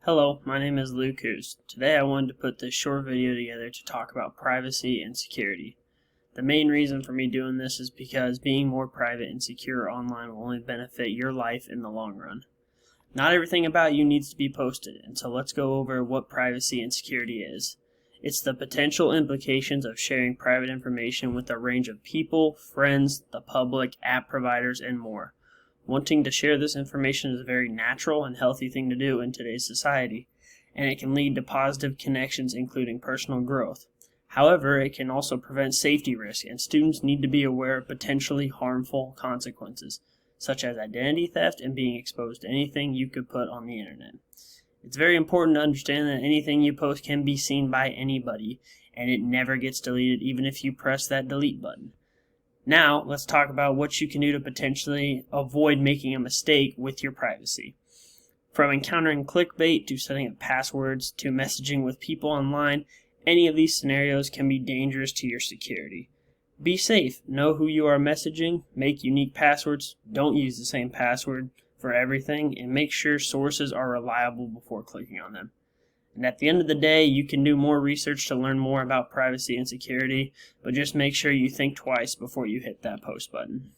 Hello, my name is Luke Coos. Today I wanted to put this short video together to talk about privacy and security. The main reason for me doing this is because being more private and secure online will only benefit your life in the long run. Not everything about you needs to be posted, and so let's go over what privacy and security is. It's the potential implications of sharing private information with a range of people, friends, the public, app providers, and more. Wanting to share this information is a very natural and healthy thing to do in today's society, and it can lead to positive connections including personal growth. However, it can also prevent safety risk, and students need to be aware of potentially harmful consequences, such as identity theft and being exposed to anything you could put on the internet. It's very important to understand that anything you post can be seen by anybody, and it never gets deleted even if you press that delete button. Now, let's talk about what you can do to potentially avoid making a mistake with your privacy. From encountering clickbait to setting up passwords to messaging with people online, any of these scenarios can be dangerous to your security. Be safe, know who you are messaging, make unique passwords, don't use the same password for everything, and make sure sources are reliable before clicking on them. And at the end of the day, you can do more research to learn more about privacy and security, but just make sure you think twice before you hit that post button.